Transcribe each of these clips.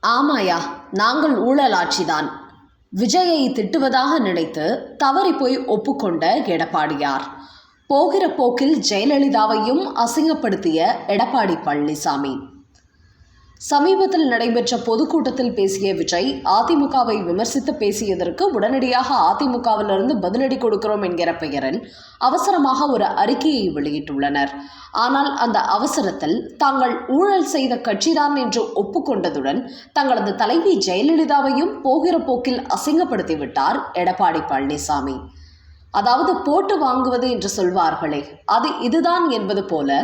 ஆமாயா, நாங்கள் ஊழல் ஆட்சிதான். விஜயை திட்டுவதாக நினைத்து தவறி போய் ஒப்புக்கொண்ட எடப்பாடியார். போகிற போக்கில் ஜெயலலிதாவையும் அசிங்கப்படுத்திய எடப்பாடி பழனிசாமி. சமீபத்தில் நடைபெற்ற பொதுக்கூட்டத்தில் பேசிய விஜய் அதிமுகவை விமர்சித்து பேசியதற்கு உடனடியாக அதிமுகவிலிருந்து பதிலடி கொடுக்கிறோம் என்கிற பெயரில் அவசரமாக ஒரு அறிக்கையை வெளியிட்டுள்ளனர். ஆனால் அந்த அவசரத்தில் தாங்கள் ஊழல் செய்த கட்சிதான் என்று ஒப்புக்கொண்டதுடன் தங்களது தலைவி ஜெயலலிதாவையும் போகிற போக்கில் அசிங்கப்படுத்திவிட்டார் எடப்பாடி பழனிசாமி. அதாவது போட்டு வாங்குவது என்று சொல்வார்களே, அது இதுதான் என்பது போல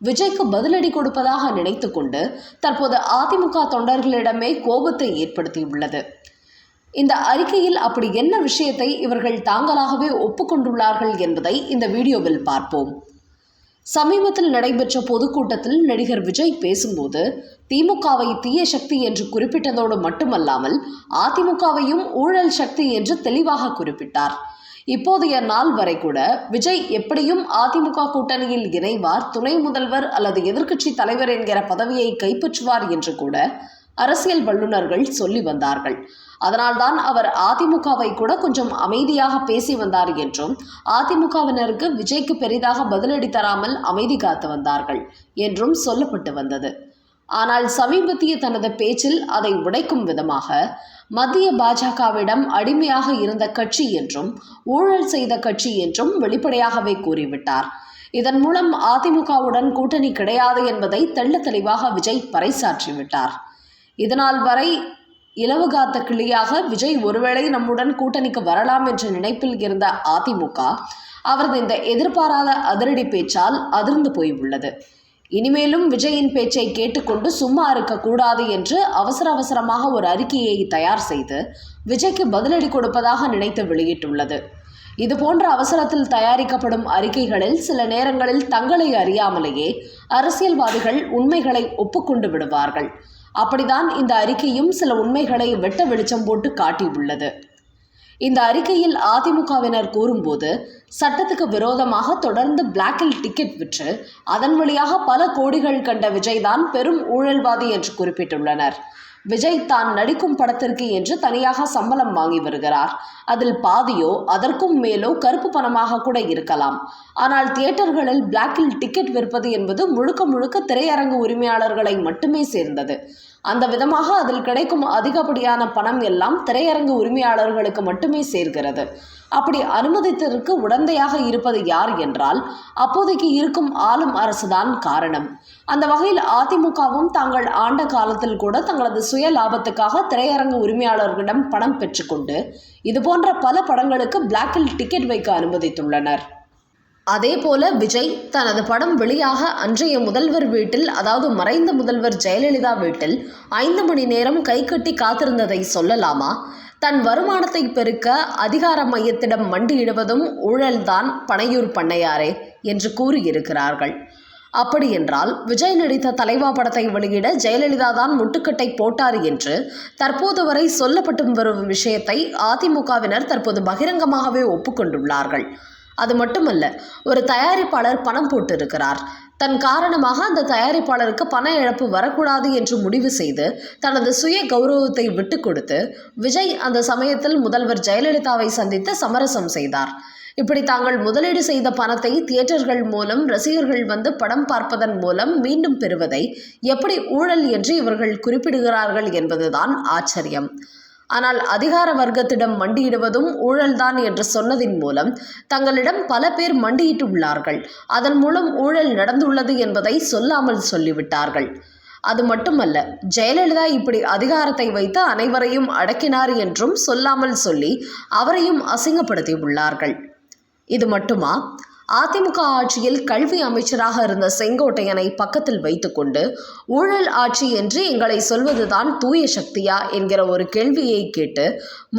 விஜய்க்கு பதிலடி கொடுப்பதாக நினைத்து கொண்டு தற்போது அதிமுக தொண்டர்களிடமே கோபத்தை ஏற்படுத்தியுள்ளது. இந்த அறிக்கையில் அப்படி என்ன விஷயத்தை இவர்கள் தாங்களாகவே ஒப்புக்கொண்டுள்ளார்கள் என்பதை இந்த வீடியோவில் பார்ப்போம். சமீபத்தில் நடைபெற்ற பொதுக்கூட்டத்தில் நடிகர் விஜய் பேசும்போது திமுகவை தீய சக்தி என்று குறிப்பிட்டதோடு மட்டுமல்லாமல் அதிமுகவையும் ஊழல் சக்தி என்று தெளிவாக குறிப்பிட்டார். இப்போதைய நாள் வரை கூட விஜய் எப்படியும் அதிமுக கூட்டணியில் இணைவார், துணை முதல்வர் அல்லது எதிர்க்கட்சி தலைவர் என்கிற பதவியை கைப்பற்றுவார் என்று கூட அரசியல் வல்லுநர்கள் சொல்லி வந்தார்கள். அதனால்தான் அவர் அதிமுகவை கூட கொஞ்சம் அமைதியாக பேசி வந்தார் என்றும் அதிமுகவினருக்கு விஜய்க்கு பெரிதாக பதிலடி தராமல் அமைதி காத்து வந்தார்கள் என்றும் சொல்லப்பட்டு வந்தது. ஆனால் சமீபத்திய தனது பேச்சில் அதை உடைக்கும் விதமாக மத்திய பாஜகவிடம் அடிமையாக இருந்த கட்சி என்றும் ஊழல் செய்த கட்சி என்றும் வெளிப்படையாகவே கூறிவிட்டார். இதன் மூலம் அதிமுகவுடன் கூட்டணி கிடையாது என்பதை தெள்ள தெளிவாக விஜய் பறைசாற்றிவிட்டார். இதனால் வரை இலவு காத்த கிளியாக விஜய் ஒருவேளை நம்முடன் கூட்டணிக்கு வரலாம் என்ற நினைப்பில் இருந்த அதிமுக அவரது இந்த எதிர்பாராத அதிரடி பேச்சால் அதிர்ந்து போய் உள்ளது. இனிமேலும் விஜயின் பேச்சை கேட்டுக்கொண்டு சும்மா இருக்கக்கூடாது என்று அவசரமாக ஒரு அறிக்கையை தயார் செய்து விஜய்க்கு பதிலடி கொடுப்பதாக நினைத்து வெளியிட்டுள்ளது. இதுபோன்ற அவசரத்தில் தயாரிக்கப்படும் அறிக்கைகளில் சில நேரங்களில் தங்களை அறியாமலேயே அரசியல்வாதிகள் உண்மைகளை ஒப்புக்கொண்டு விடுவார்கள். அப்படிதான் இந்த அறிக்கையும் சில உண்மைகளை வெட்ட வெளிச்சம் போட்டு காட்டியுள்ளது. இந்த அறிக்கையில் அதிமுகவினர் கூறும்போது சட்டத்துக்கு விரோதமாக தொடர்ந்து பிளாக்கில் டிக்கெட் விற்று அதன் வழியாக பல கோடிகள் கண்ட விஜய் தான் பெரும் ஊழல்வாதி என்று குறிப்பிட்டுள்ளனர். விஜய் தான் நடிக்கும் படத்திற்கு என்று தனியாக சம்பளம் வாங்கி வருகிறார். அதில் பாதியோ அதற்கும் மேலோ கருப்பு பணமாக கூட இருக்கலாம். ஆனால் தியேட்டர்களில் பிளாக்கில் டிக்கெட் விற்பது என்பது முழுக்க திரையரங்கு உரிமையாளர்களை மட்டுமே சேர்ந்தது. அந்த விதமாக அதில் கிடைக்கும் அதிகப்படியான பணம் எல்லாம் திரையரங்கு உரிமையாளர்களுக்கு மட்டுமே சேர்கிறது. அப்படி அனுமதித்ததற்கு உடந்தையாக இருப்பது யார் என்றால் அப்போதைக்கு இருக்கும் ஆளும் அரசுதான் காரணம். அந்த வகையில் அதிமுகவும் தாங்கள் ஆண்ட காலத்தில் கூட தங்களது சுய லாபத்துக்காக திரையரங்கு உரிமையாளர்களிடம் பணம் பெற்றுக்கொண்டு இதுபோன்ற பல படங்களுக்கு பிளாக்கில் டிக்கெட் வைக்க அனுமதித்துள்ளனர். அதே போல விஜய் தனது படம் வெளியாக அன்றைய முதல்வர் வீட்டில், அதாவது மறைந்த முதல்வர் ஜெயலலிதா வீட்டில் 5 மணி நேரம் கைகட்டி காத்திருந்ததை சொல்லலாமா? தன் வருமானத்தை பெருக்க அதிகார மையத்திடம் மண்டியிடுவதும் ஊழல்தான் பனையூர் பண்ணையாரே என்று கூறியிருக்கிறார்கள். அப்படியென்றால் விஜய் நடித்த தலைவா படத்தை வெளியிட ஜெயலலிதா தான் முட்டுக்கட்டை போட்டார் என்று தற்போது வரை சொல்லப்பட்டு வரும் விஷயத்தை அதிமுகவினர் தற்போது பகிரங்கமாகவே ஒப்புக்கொண்டுள்ளார்கள். அது மட்டுமல்ல, ஒரு தயாரிப்பாளர் பணம் போட்டிருக்கிறார். தன் காரணமாக அந்த தயாரிப்பாளருக்கு பண இழப்பு வரக்கூடாது என்று முடிவு செய்து தனது சுய கௌரவத்தை விட்டு கொடுத்து விஜய் அந்த சமயத்தில் முதல்வர் ஜெயலலிதாவை சந்தித்து சமரசம் செய்தார். இப்படி தாங்கள் முதலீடு செய்த பணத்தை தியேட்டர்கள் மூலம் ரசிகர்கள் வந்து படம் பார்ப்பதன் மூலம் மீண்டும் பெறுவதை எப்படி ஊழல் என்று இவர்கள் குறிப்பிடுகிறார்கள் என்பதுதான் ஆச்சரியம். ஆனால் அதிகார வர்க்கத்திடம் மண்டியிடுவதும் ஊழல்தான் என்று சொன்னதின் மூலம் தங்களிடம் பல பேர் மண்டியிட்டு உள்ளார்கள். அதன் மூலம் ஊழல் நடந்துள்ளது என்பதை சொல்லாமல் சொல்லிவிட்டார்கள். அது மட்டுமல்ல, ஜெயலலிதா இப்படி அதிகாரத்தை வைத்து அனைவரையும் அடக்கினார் என்றும் சொல்லாமல் சொல்லி அவரையும் அசிங்கப்படுத்தி உள்ளார்கள். இது மட்டுமா? அதிமுக ஆட்சியில் கல்வி அமைச்சராக இருந்த செங்கோட்டையனை பக்கத்தில் வைத்துக்கொண்டு ஊழல் ஆட்சி என்று எங்களை சொல்வதுதான் தூய சக்தியா என்கிற ஒரு கேள்வியை கேட்டு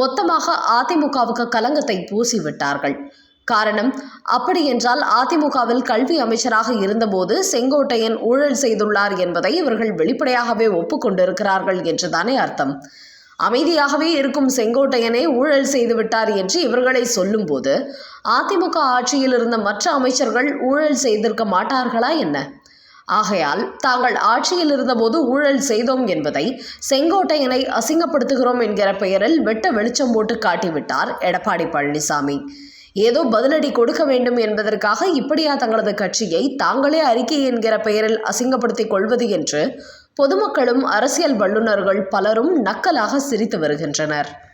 மொத்தமாக அதிமுகவுக்கு கலங்கத்தை பூசிவிட்டார்கள். காரணம், அப்படி என்றால் அதிமுகவில் கல்வி அமைச்சராக இருந்தபோது செங்கோட்டையன் ஊழல் செய்துள்ளார் என்பதை இவர்கள் வெளிப்படையாகவே ஒப்புக்கொண்டிருக்கிறார்கள் என்றுதானே அர்த்தம். அமைதியாகவே இருக்கும் செங்கோட்டையனே ஊழல் செய்துவிட்டார் என்று இவர்களை சொல்லும்போது அதிமுக ஆட்சியில் இருந்த மற்ற அமைச்சர்கள் ஊழல் செய்திருக்க மாட்டார்களா என்ன? ஆகையால் தாங்கள் ஆட்சியில் இருந்தபோது ஊழல் செய்தோம் என்பதை செங்கோட்டையனை அசிங்கப்படுத்துகிறோம் என்கிற பெயரில் வெட்ட வெளிச்சம் போட்டு காட்டிவிட்டார் எடப்பாடி பழனிசாமி. ஏதோ பதிலடி கொடுக்க வேண்டும் என்பதற்காக இப்படியா தங்களது கட்சியை தாங்களே அறிக்கை என்கிற பெயரில் அசிங்கப்படுத்திக் கொள்வது என்று பொதுமக்களும் அரசியல் வல்லுநர்கள் பலரும் நக்கலாக சிரித்து வருகின்றனர்.